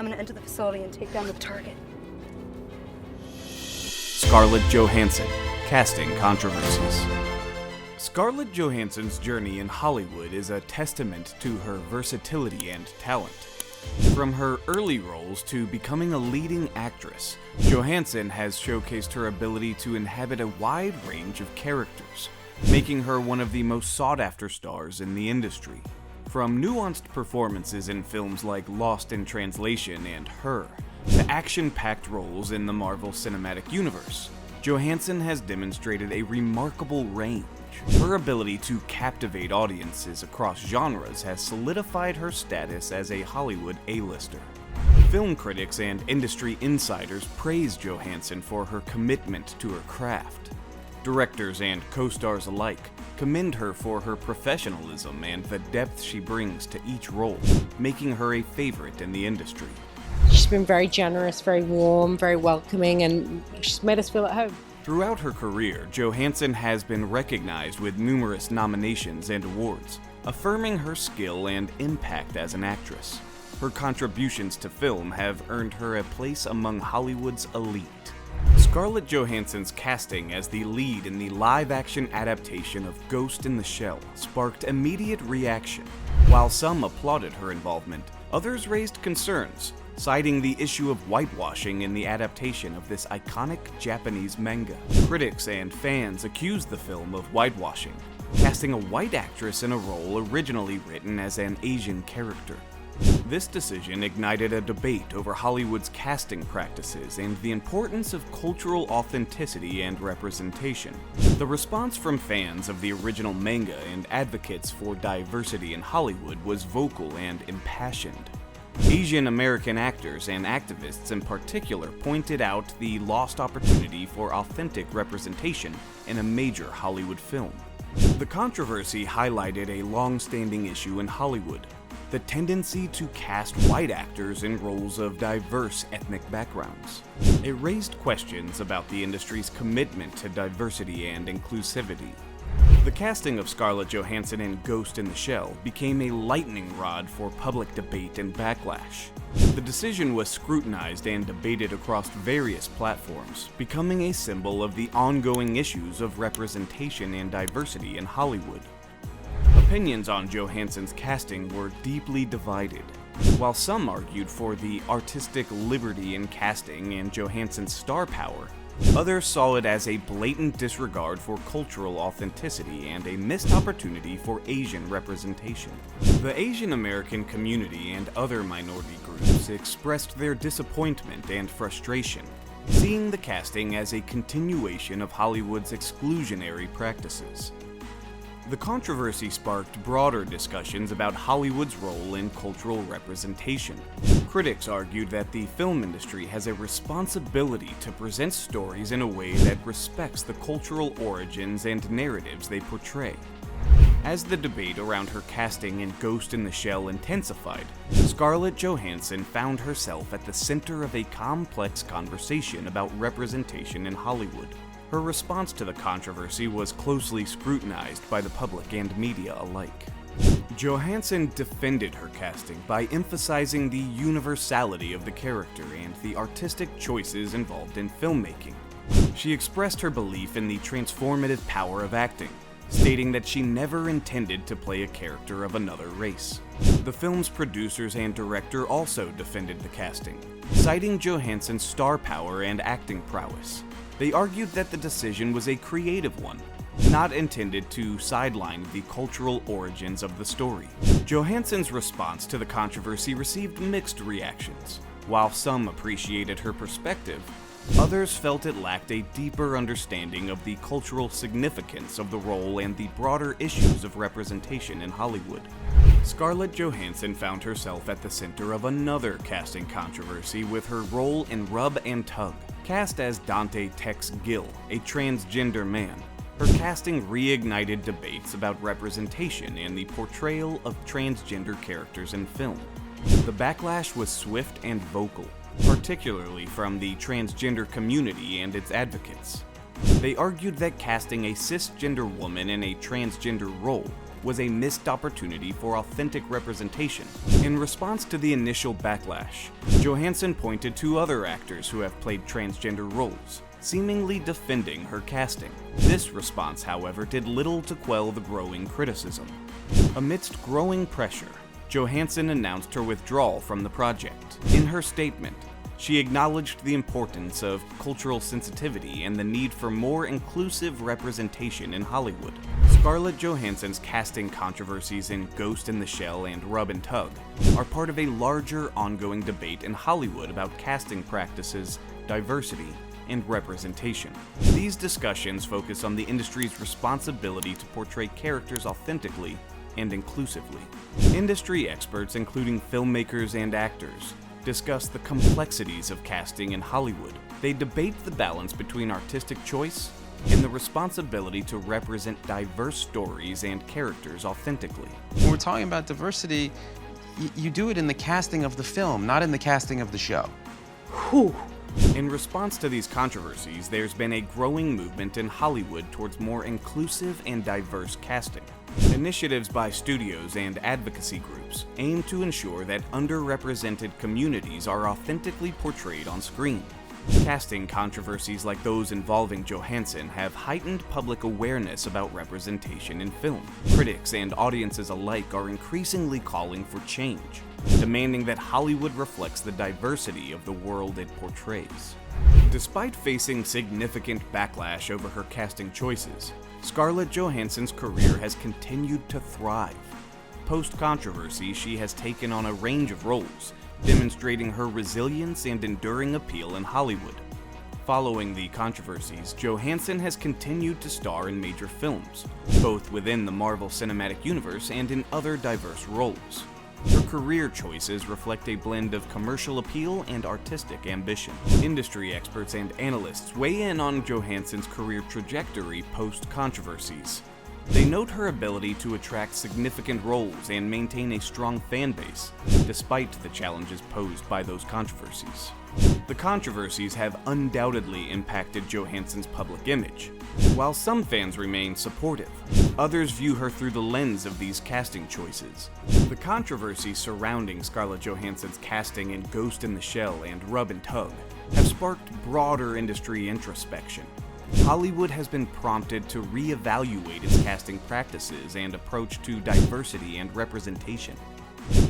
I'm gonna enter the facility and take down the target. Scarlett Johansson, casting controversies. Scarlett Johansson's journey in Hollywood is a testament to her versatility and talent. From her early roles to becoming a leading actress, Johansson has showcased her ability to inhabit a wide range of characters, making her one of the most sought-after stars in the industry. From nuanced performances in films like Lost in Translation and Her, to action-packed roles in the Marvel Cinematic Universe, Johansson has demonstrated a remarkable range. Her ability to captivate audiences across genres has solidified her status as a Hollywood A-lister. Film critics and industry insiders praise Johansson for her commitment to her craft. Directors and co-stars alike commend her for her professionalism and the depth she brings to each role, making her a favorite in the industry. She's been very generous, very warm, very welcoming, and she's made us feel at home. Throughout her career, Johansson has been recognized with numerous nominations and awards, affirming her skill and impact as an actress. Her contributions to film have earned her a place among Hollywood's elite. Scarlett Johansson's casting as the lead in the live-action adaptation of Ghost in the Shell sparked immediate reaction. While some applauded her involvement, others raised concerns, citing the issue of whitewashing in the adaptation of this iconic Japanese manga. Critics and fans accused the film of whitewashing, casting a white actress in a role originally written as an Asian character. This decision ignited a debate over Hollywood's casting practices and the importance of cultural authenticity and representation. The response from fans of the original manga and advocates for diversity in Hollywood was vocal and impassioned. Asian American actors and activists in particular pointed out the lost opportunity for authentic representation in a major Hollywood film. The controversy highlighted a long-standing issue in Hollywood: the tendency to cast white actors in roles of diverse ethnic backgrounds. It raised questions about the industry's commitment to diversity and inclusivity. The casting of Scarlett Johansson in Ghost in the Shell became a lightning rod for public debate and backlash. The decision was scrutinized and debated across various platforms, becoming a symbol of the ongoing issues of representation and diversity in Hollywood. Opinions on Johansson's casting were deeply divided. While some argued for the artistic liberty in casting and Johansson's star power, others saw it as a blatant disregard for cultural authenticity and a missed opportunity for Asian representation. The Asian American community and other minority groups expressed their disappointment and frustration, seeing the casting as a continuation of Hollywood's exclusionary practices. The controversy sparked broader discussions about Hollywood's role in cultural representation. Critics argued that the film industry has a responsibility to present stories in a way that respects the cultural origins and narratives they portray. As the debate around her casting in Ghost in the Shell intensified, Scarlett Johansson found herself at the center of a complex conversation about representation in Hollywood. Her response to the controversy was closely scrutinized by the public and media alike. Johansson defended her casting by emphasizing the universality of the character and the artistic choices involved in filmmaking. She expressed her belief in the transformative power of acting, stating that she never intended to play a character of another race. The film's producers and director also defended the casting, citing Johansson's star power and acting prowess. They argued that the decision was a creative one, not intended to sideline the cultural origins of the story. Johansson's response to the controversy received mixed reactions. While some appreciated her perspective, others felt it lacked a deeper understanding of the cultural significance of the role and the broader issues of representation in Hollywood. Scarlett Johansson found herself at the center of another casting controversy with her role in Rub and Tug. Cast as Dante Tex Gill, a transgender man, her casting reignited debates about representation and the portrayal of transgender characters in film. The backlash was swift and vocal, particularly from the transgender community and its advocates. They argued that casting a cisgender woman in a transgender role was a missed opportunity for authentic representation. In response to the initial backlash, Johansson pointed to other actors who have played transgender roles, seemingly defending her casting. This response, however, did little to quell the growing criticism. Amidst growing pressure, Johansson announced her withdrawal from the project. In her statement, she acknowledged the importance of cultural sensitivity and the need for more inclusive representation in Hollywood. Scarlett Johansson's casting controversies in Ghost in the Shell and Rub and Tug are part of a larger ongoing debate in Hollywood about casting practices, diversity, and representation. These discussions focus on the industry's responsibility to portray characters authentically and inclusively. Industry experts, including filmmakers and actors, discuss the complexities of casting in Hollywood. They debate the balance between artistic choice and the responsibility to represent diverse stories and characters authentically. When we're talking about diversity, you do it in the casting of the film, not in the casting of the show. Whew. In response to these controversies, there's been a growing movement in Hollywood towards more inclusive and diverse casting. Initiatives by studios and advocacy groups aim to ensure that underrepresented communities are authentically portrayed on screen. Casting controversies like those involving Johansson have heightened public awareness about representation in film. Critics and audiences alike are increasingly calling for change, demanding that Hollywood reflects the diversity of the world it portrays. Despite facing significant backlash over her casting choices, Scarlett Johansson's career has continued to thrive. Post-controversy, she has taken on a range of roles, demonstrating her resilience and enduring appeal in Hollywood. Following the controversies, Johansson has continued to star in major films, both within the Marvel Cinematic Universe and in other diverse roles. Her career choices reflect a blend of commercial appeal and artistic ambition. Industry experts and analysts weigh in on Johansson's career trajectory post-controversies. They note her ability to attract significant roles and maintain a strong fan base, despite the challenges posed by those controversies. The controversies have undoubtedly impacted Johansson's public image. While some fans remain supportive, others view her through the lens of these casting choices. The controversies surrounding Scarlett Johansson's casting in Ghost in the Shell and Rub and Tug have sparked broader industry introspection. Hollywood has been prompted to reevaluate its casting practices and approach to diversity and representation.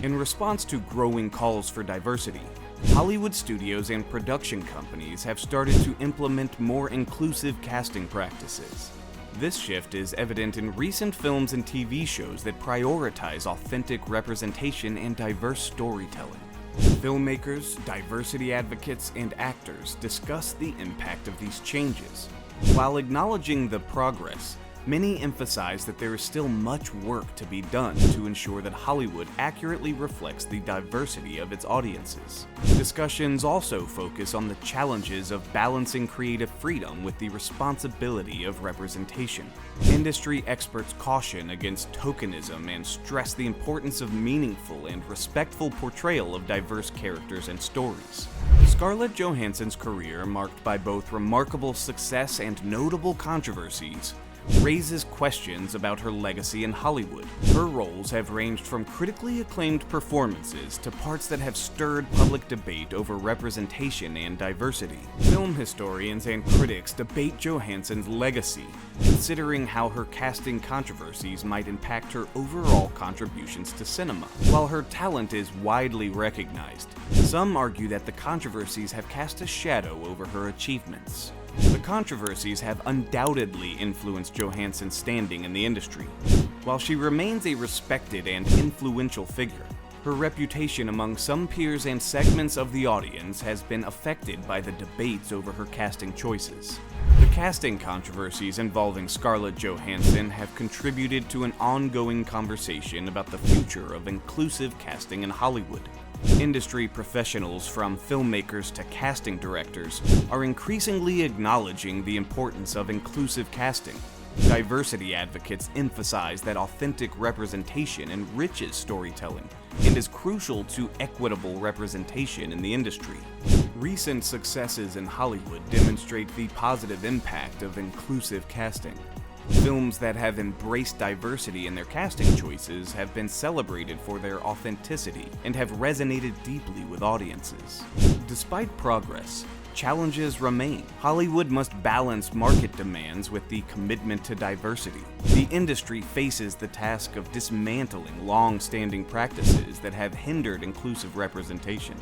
In response to growing calls for diversity, Hollywood studios and production companies have started to implement more inclusive casting practices. This shift is evident in recent films and TV shows that prioritize authentic representation and diverse storytelling. Filmmakers, diversity advocates, and actors discuss the impact of these changes. While acknowledging the progress, many emphasize that there is still much work to be done to ensure that Hollywood accurately reflects the diversity of its audiences. Discussions also focus on the challenges of balancing creative freedom with the responsibility of representation. Industry experts caution against tokenism and stress the importance of meaningful and respectful portrayal of diverse characters and stories. Scarlett Johansson's career, marked by both remarkable success and notable controversies, raises questions about her legacy in Hollywood. Her roles have ranged from critically acclaimed performances to parts that have stirred public debate over representation and diversity. Film historians and critics debate Johansson's legacy, considering how her casting controversies might impact her overall contributions to cinema. While her talent is widely recognized, some argue that the controversies have cast a shadow over her achievements. The controversies have undoubtedly influenced Johansson's standing in the industry. While she remains a respected and influential figure, her reputation among some peers and segments of the audience has been affected by the debates over her casting choices. The casting controversies involving Scarlett Johansson have contributed to an ongoing conversation about the future of inclusive casting in Hollywood. Industry professionals, from filmmakers to casting directors, are increasingly acknowledging the importance of inclusive casting. Diversity advocates emphasize that authentic representation enriches storytelling and is crucial to equitable representation in the industry. Recent successes in Hollywood demonstrate the positive impact of inclusive casting. Films that have embraced diversity in their casting choices have been celebrated for their authenticity and have resonated deeply with audiences. Despite progress, challenges remain. Hollywood must balance market demands with the commitment to diversity. The industry faces the task of dismantling long-standing practices that have hindered inclusive representation.